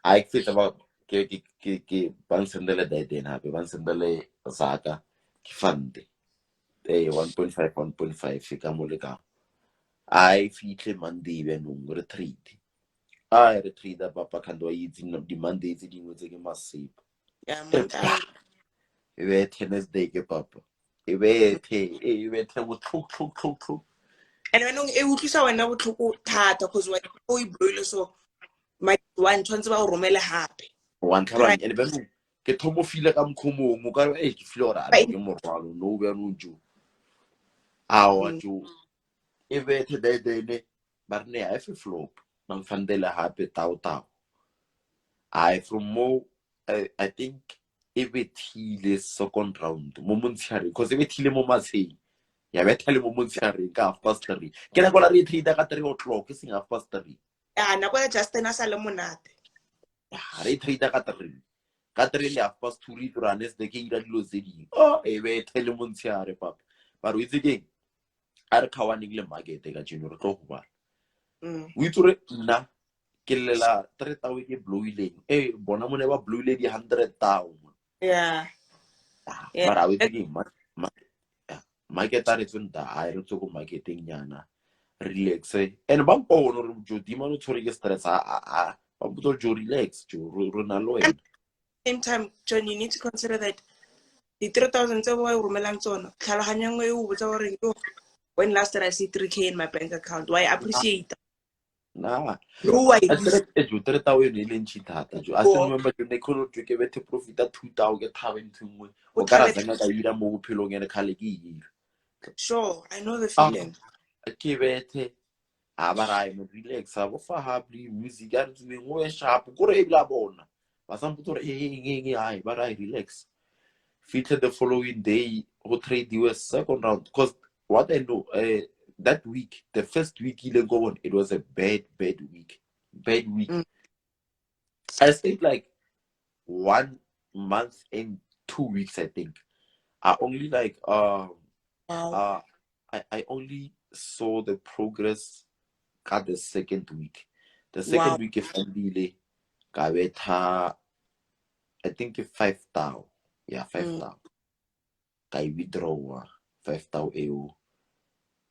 I feel about ke bang sendele daiden hape bang sendele zaka ke fund 1.5 1.5 ka mo le ka I fihle Monday benong retreat I retreat papa kando itse di Monday tse dingwe tse ke masipa Yeah, Monday. e be tennis day ke papa e be botlhoko And when e utlwisa wena botlhoko thata cause when o I bloile so my one tshwantse ba o romele hape. one tlhabang ene benong ke thomo feel ka mkhomong o ka ke feel ora no ke morwalo no be no ju awa ju e be daiden ba ne I flop nang fandela hape tau I from more I think e be thile second round mo montshare because e be thile mo matsheng ya be thale mo montshare ka 3:30 ke na gola re treat ka 3 o'clock sing 3:30 ya nako ya Justin a sa le monate re treat ka 3 ka 3 le 2 re turanes de ke ira dilo tse ding oh e be thale mo montshare papa ba re itse ke a re khawaning le market ka jeno re tlo go ba o itse nna ke lela 3,000 ke blowileng bona mo ne ba blowile di 100,000 yeah but I was thinking market are tsenta a re tso go marketing nyana relax and ba mpona re jo dima no tshore ke stress ba botso jo relax jo rona lo wena same time John you need to consider that the 3,000 tse bo romelang tsona tlhaloganya ngwe o botsa gore when last did I see 3K in my bank account why appreciate na no I jo 3,000 e leng chithata jo I still remember jo ne khono jo ke bethe profit 2,000 ke thabe nthungwe o ka ra tsena ka ira mo bophelong ene khale ke ira sure I know the feeling ke bethe abara I relax abo fa happy music a re tsweng o sharp go re ebla bona ba sa mpotsa re ai but I relax feature the following day who trade US second round because what I know that week the first week it was a bad week I stayed like 1 month and 2 weeks I think I only like wow I only saw the progress at the second week. The second week if Andile Gaveta I think 5,000. Yeah, 5,000. Kai withdraw 5,000 EU.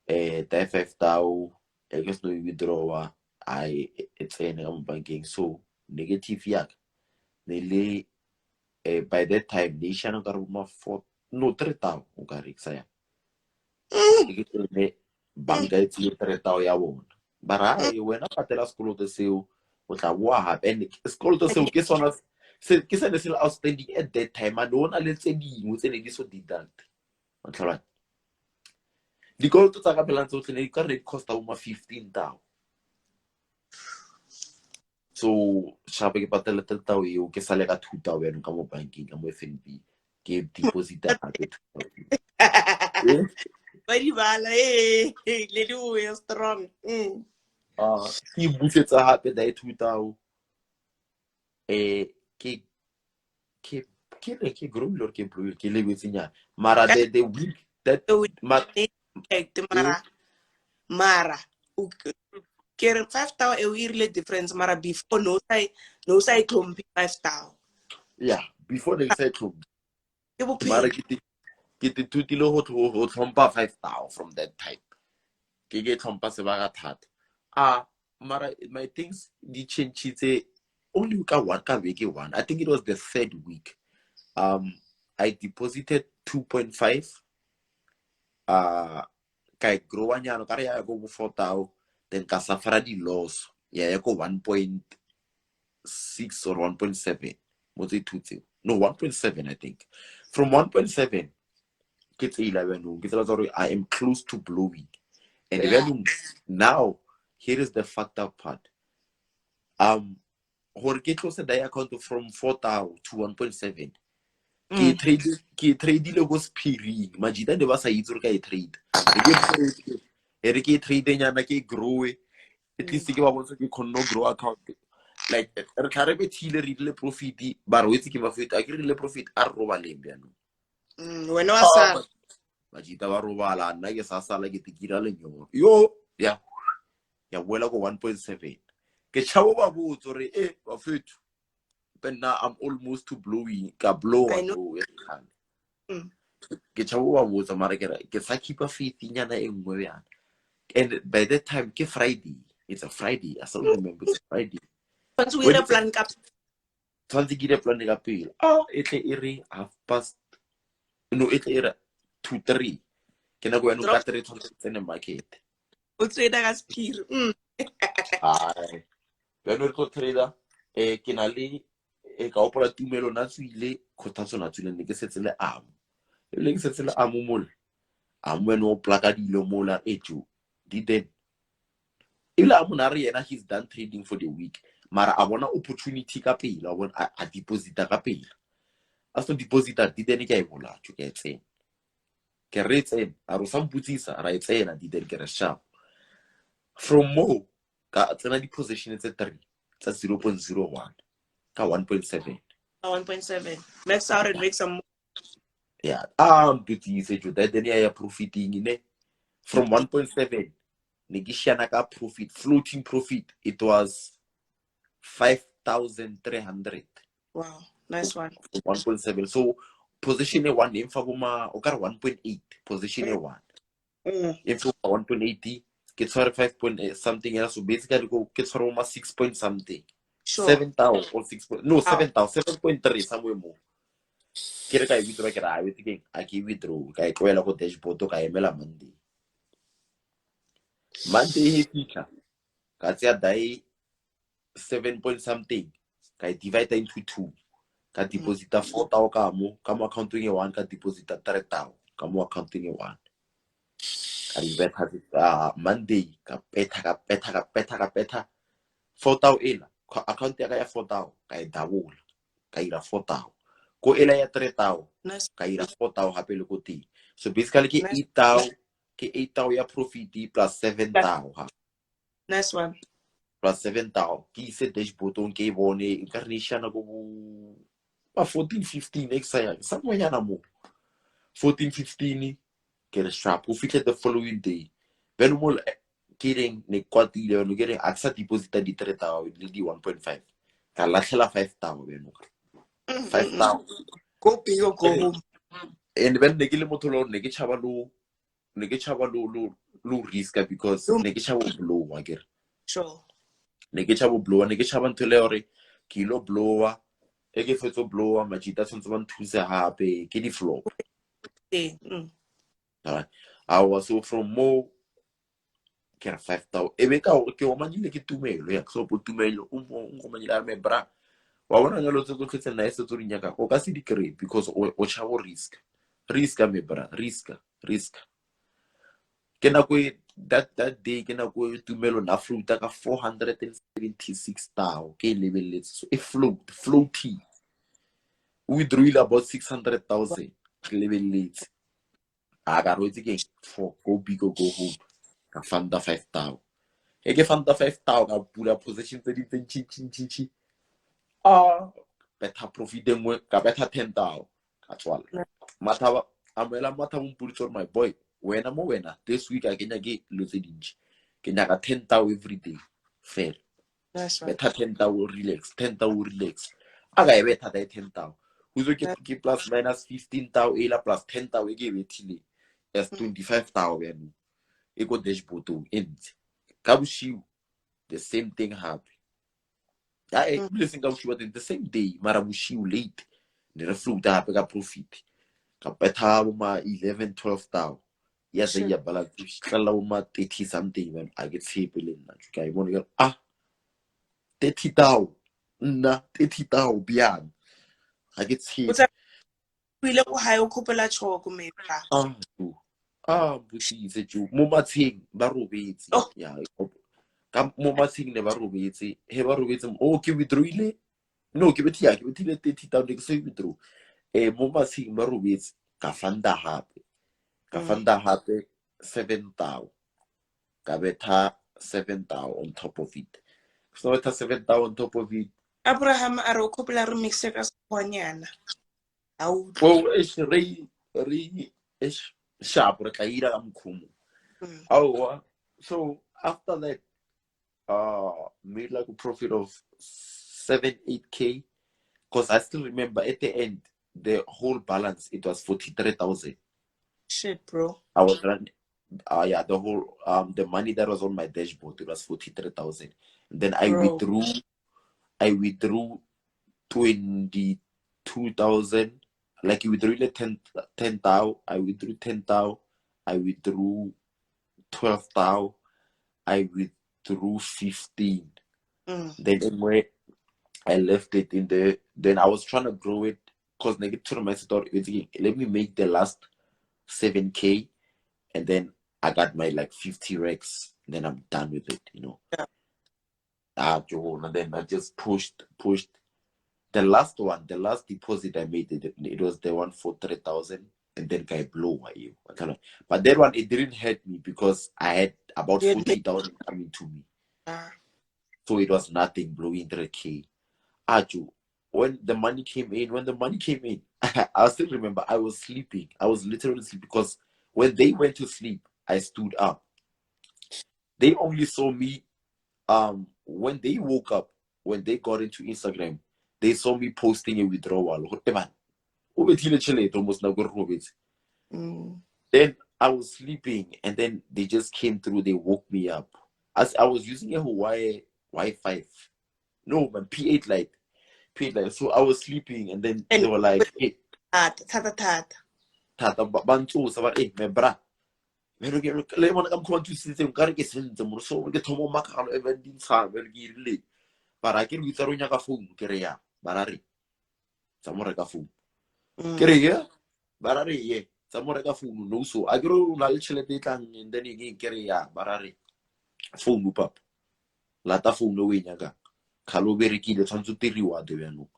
That 5,000 I guess no withdraw it's in banking so negative yak. Nearly by that time they shall not 3,000 ukari saya. Banka it's 3,000 ya bona. Bara wena patela sekoloto seo o tla boa hape and sekoloto seo ke sona ke se ne se outstanding at that time and ona le tse dingwe tse ne di so deduct o tlhola dikoloto tsa ka pela ntse o tlene di ka re costa uma 15,000 so shape ke patela 3,000 eo ke sale ka 2,000 ka mo banking ka mo FNB ke deposit hape 2,000 ba di bala le di o strong ke busetsa hape da 2,000 ke growing or ke blue ke lebetse nya mara the week that mara ke re 5,000 e o irile difference mara before no sai tlhompi 5,000 yeah before they say tlhompi ke bophelo mara ke te thutile go tlhompa 5,000 from that time ke tlhompa sebaka thata mara my things di changitse only ka beke one I think it was the third week I deposited 2.5 ka growa nyano ka re ya go 4,000 then ka suffer di loss ya go 1.6 or 1.7 mo tse thutse no 1.7 I think from 1.7 ke tse 11 ke tsela gore I am close to blowing and now here is the fucked up part gore ke close the account from 4,000 to 1.7 ke trade le go spiring majita ne ba sa itse re ka e trade re ke trade nyana ke grow at least ke ba botsa ke khonno grow account like re tla re bethile re ile profit ba re wetse ke ba feta a ke rile profit a re roba leng bjano wena wa sa majita ba robala nna ke sa sala ke tikira lenyoro yo ya boela go 1.7 ke tshabo ba botso re ba fethu but now I'm almost to blowing ka blow I one know. ke tshaba wa botsa mara ke sa keep a faith nyana e nngwe yana. And by that time ke Friday, it's a Friday, I still remember it's a Friday. Once we When a it's a plan cap. tshwanetse ke plan ka pele e tle e re 2:30 no e tle e re 2:03 ke nako ya no ka 3 tshwanetse tsene market O trade ka spear. ai beno re tlo trader ke na le ka opola tumelo na tswile khothatso na tswile ne ke setse le amo le ke setse le amo mole amo no plaka dilo mola ejo didn't ila amo na re yena he's done trading for the week mara a bona opportunity ka pele a bona a deposita ka pele a so deposita didn't ke a bola tso ke tsena ke re tsena a ro samputsisa ra tsena didn't ke re sharp from mo ka tsena di position tse 3 tsa 0.01 ka 1.7 1.7. Max out and make some. yeah mputise jo that then ya profiting ne from 1.7 ne ke shana ka profit floating profit it was 5,300 Wow, nice one. 1.7 so position e 1 emfa boma o ka 1.8 position e 1 emfa 1.8 ke tshware 5 point something else so basically ke tshware boma 6 point something Sure. 7,000 or 6 point, no 7,000 7.3 somewhere more ke re ka withdraw ke ra with again a ke withdraw ka tloela go dashboard ka emela Monday he fitlha ka tsaya dai 7 point something ka divide into 2 ka deposita 4,000 ka mo account e 1 ka deposita 3,000 ka mo account e 1 ka ibetha Monday ka petha 4,000 ela account ya ka ya 4,000 ka e double ka ira 4,000 ko ela ya 3,000 Nice. ka ira 4,000 hape le ko teng so basically ke 8,000 ke 8,000 ya profit plus 7,000 Nice one. plus 7,000 ke ise dashboard ke bone ka re shana go 14 15 extra somewhere yana mo 14 15 ke re sharp o fitlhe the following day ben mo kidding ne kwatile no ke re aksa deposita di 3,000 le di 1.5 ka latlhela 5,000 beno 5,000 go big or go home and ben ne ke le motho lo ne ke chaba lo risk because ne ke chaba blow akere sure ne ke chaba blow ne ke chaba ntole hore ke lo blowa e ke fetso blowa machita tshwantse ba nthuse hape ke di flop alright I was so from mo ke re 5,000 e be ka ke o manyile ke tumelo ya so po tumelo o manyile me bra wa bona ngalo tse tsotlhe tse nna e se tsori nyaka o ka se di create because o chabo risk me bra risk ke na go that day ke na go tumelo na floata ka 476,000 ke lebeletse so e floating withdrew about 600,000 ke lebeletse a ka rotse ke for go big or go home ka fanda 5,000 e ke fanda 5,000 ka pula position tse di tse betha profit engwe ka betha 10,000 ka tswala matha amela matha mo mpulitse my boy wena this week a kenya ke lotse dinji ke nyaka 10,000 every day fair betha 10,000 relax aga e betha 10,000 uzo ke plus minus 15,000 ela plus 10,000 e ke bethile as 25,000 e go dashboard ent ka bushiu the same thing happen blessing ka bushiu the same day mara bushiu late ne re float hape ka profit ka betha ma 11-12,000 ya se ya bala tlala ma 30 something man a ke tshepe le nna ka e bona ke 30,000 nna 30,000 biang a ke tshepe ile go hae o khopela tshoko mepha busitse jo mo matsheng ba robetse ya ka mo matsheng ne ba robetse he ba robetse ke withdrawile no ke bethile 30,000 ke se withdraw mo matsheng ba robetse ka fanda hape 7,000 ka betha 7,000 on top of it so betha 7,000 on top of it Abraham a re o khopela re mixe ka sehonyana sharp re tla ira ka mkhumo so after that made like a profit of 7-8K Because I still remember at the end, the whole balance, it was 43,000. Shit, bro. I was running, yeah, the whole, the money that was on my dashboard, it was 43,000. Then I Bro. withdrew 22,000. Like you withdrew the 10,000, I withdrew 10,000, I withdrew 12,000, I withdrew 15. Then anyway, I left it in there. Then I was trying to grow it because negative my thought, let me make the last 7K, and then I got my like 50 racks. Then I'm done with it, you know. Yeah. And then I just pushed. The last deposit I made, it was the one for 3,000, and then guy blow my you. But that one, it didn't hurt me because I had about 40,000 coming to me. So it was nothing blowing 3K. When the money came in, I still remember I was sleeping. I was literally sleeping because when they went to sleep, I stood up. They only saw me when they woke up, when they got into Instagram, they saw me posting a withdrawal. Then I was sleeping, and then they just came through. They woke me up. As I was using a Huawei Wi-Fi, no, man, P8 Lite. So I was sleeping, and then they were like, "Hey, Tata, bantu, hey, my bra, le bona ka mkhwa thusitse nka re ke sentse mo so ke thomo makalo even dintsha be ke ile bara ke le tsaro nya ka phone ke re ya bara re tsa mo re ka phone ke re ya bara re ye tsa mo re ka phone no so a ke re o na le tšhelete tlang and then ke re ya bara re phone pap lata phone o e nyaka khalo berekile tshwantse tiriwa de bjano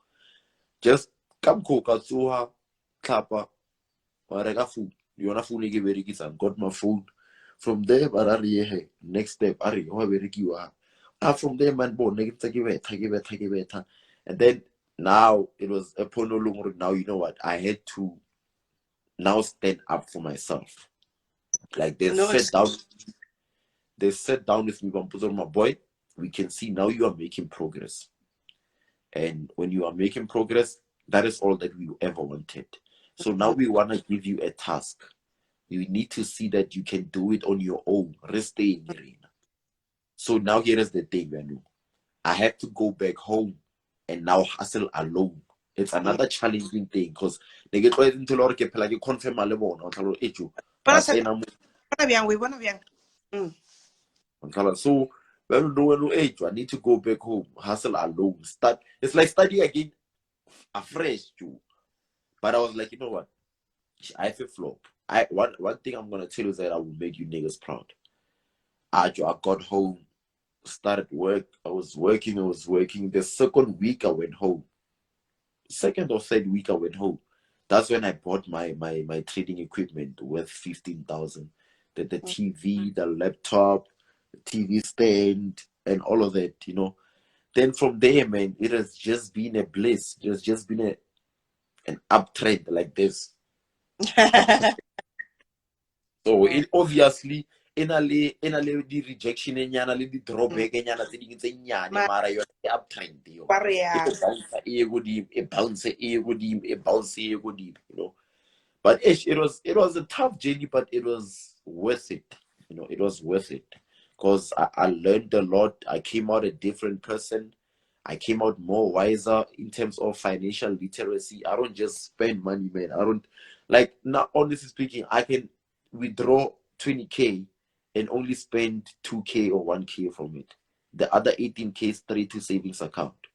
just ka mkho ka tsoha tlhapa wa reka phone yona phone ke berekisa got my phone. From there, but next step, from there, man, and then now it was a pono. Now you know what? I had to now stand up for myself. Like they sat down with me, my boy. We can see now you are making progress, and when you are making progress, that is all that we ever wanted. So now we want to give you a task. You need to see that you can do it on your own. So now here is the thing, Manu. I have to go back home and now hustle alone. It's another challenging thing because they get into a lot of people like you confirm a level on so I need to go back home, hustle alone, start. It's like study again afresh too. But I was like, you know what? I feel flop. One thing I'm gonna tell you is that I will make you niggas proud. I got home, started work. I was working. The second week I went home. Second or third week I went home. That's when I bought my trading equipment worth 15,000. The TV, the laptop, the TV stand, and all of that, you know. Then from there, man, it has just been a bliss. It has just been an uptrend like this. So it obviously in a the rejection nyana le di drawback nyana tse ding tse nyane mara yona e uptrend yo it bounce you know. But it was a tough journey, but it was worth it, you know. It was worth it because I learned a lot. I came out a different person. I came out more wiser in terms of financial literacy. I don't just spend money, man. I don't, like, now honestly speaking, I can withdraw 20K and only spend 2K or 1K from it. The other 18K is straight to savings account.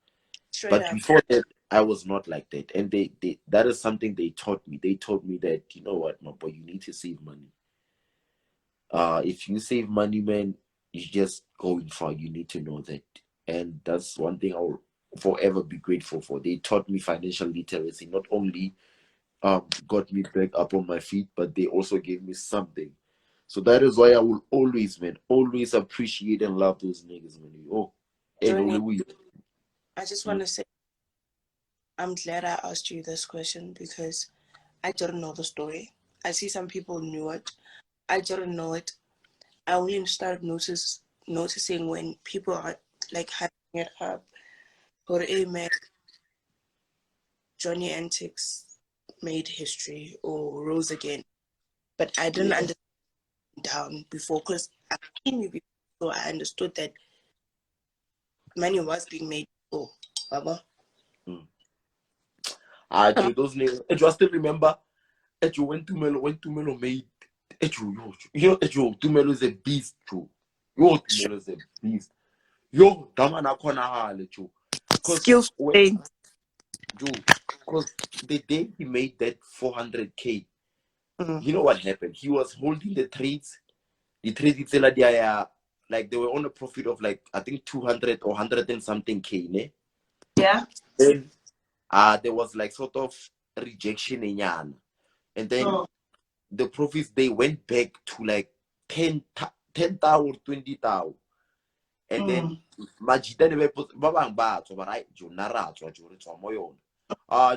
But before that, I was not like that. And they that is something they taught me. They told me that, you know what, my boy, you need to save money. If you save money, man, you just going far. You need to know that. And that's one thing I'll forever be grateful for. They taught me financial literacy. Not only got me back up on my feet, but they also gave me something. So that is why I will always, man, always appreciate and love those niggas, man. Oh, Johnny, I just want to say, I'm glad I asked you this question because I didn't know the story. I see some people knew it. I didn't know it. I only started noticing when people are like hyping it up. Or, hey, man, Johnny Antics made history or rose again, but I didn't understand down before because I came before, so I understood that money was being made before. Baba. Those names. I still remember. When Tumelo made. Tumelo is a beast, Joe. Tumelo is a beast. Damana Kona Joe. Skill trained. Joe, because the day he made that 400K, Mm. you know what happened? He was holding the trades. The trades, like they were on a profit of like, I think 200 or 100 and something K, ne? Yeah. Then there was like sort of rejection in Yan. And then the profits, they went back to like 10,000 or 20,000. And then Majida ne ba bang ba tswa ba ra jo nara tswa jo re tswa mo yona.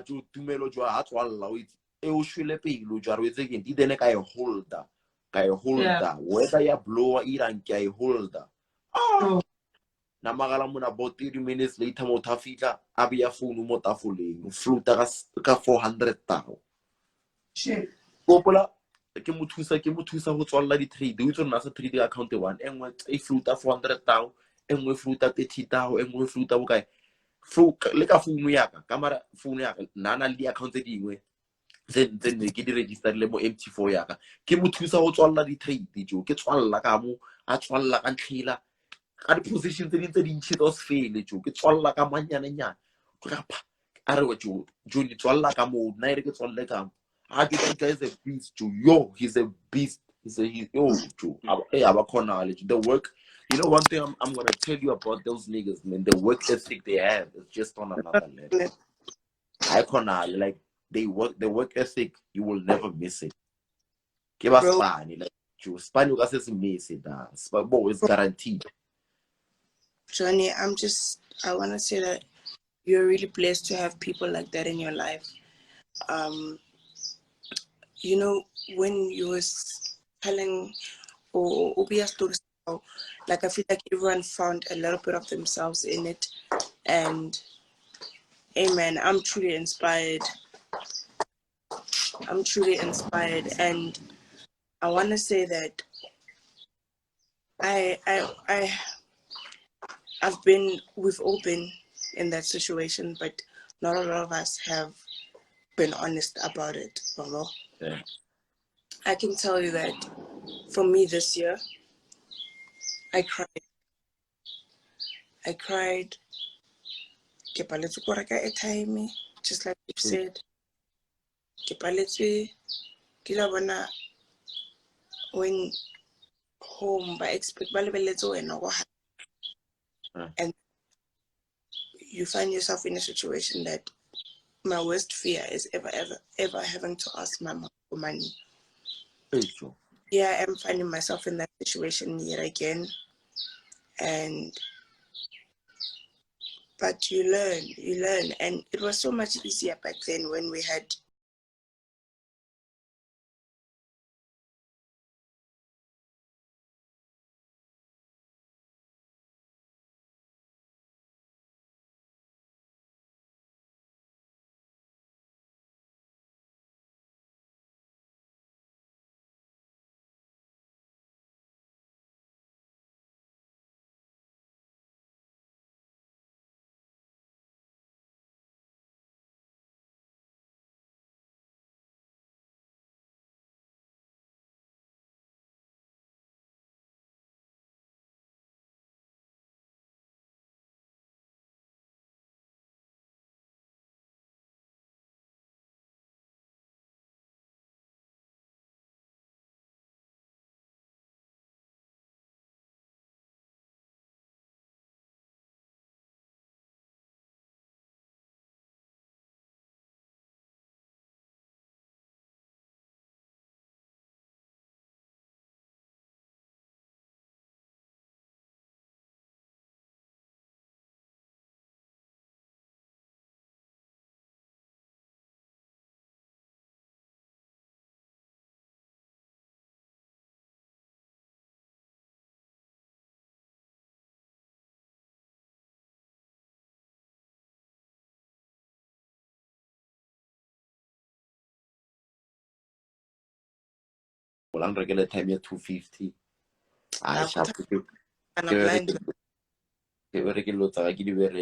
Jo Tumelo jo ha tswa lla o itse e o shwele pele jo re etse ke di dene ka e holder. Whether ya blower irang ke I holder. Na magala mona about 30 minutes later mo tha fitla a be ya phone mo tafoleng. Floata ka 400,000. Shit. Popola ke mo thusa go tswalla di trade o itse nna sa trading account one engwe e floata 400,000 engwe floata 30,000 engwe floata bokae le ka phone ya ka mara phone ya ka nana le di account tse dingwe tse ne ke di register le mo MT4 ya ka ke mo thusa go tswalla di trade jo ke tswalla ka mo a tswalla ka ntlhela ka di position tse dintsi tsa sfele jo ke tswalla ka manyane nyana a re jo ni tswalla ka mo nna ere ke tswalle ka mo that guy is a beast, Joe. He's a beast. Joe. The work, you know, one thing I'm gonna tell you about those niggas, man. The work ethic they have is just on another level. Like the work ethic, you will never miss it. Give us Spani, like Joe. Spani, you guys miss it. Spani is guaranteed. Johnny, I want to say that you're really blessed to have people like that in your life. You know, when you was telling or Ubia stories, like I feel like everyone found a little bit of themselves in it. And amen, I'm truly inspired. And I want to say that we've all been in that situation, but not a lot of us have been honest about it. Yeah. I can tell you that for me this year, I cried. Just like you said. When home by expect and you find yourself in a situation that my worst fear is ever having to ask my mom for money. Yeah, I'm finding myself in that situation yet again. But you learn. And it was so much easier back then when we had o lang rekele time ya 250 Lapho thana blind ke bere ke lotsa ke di bere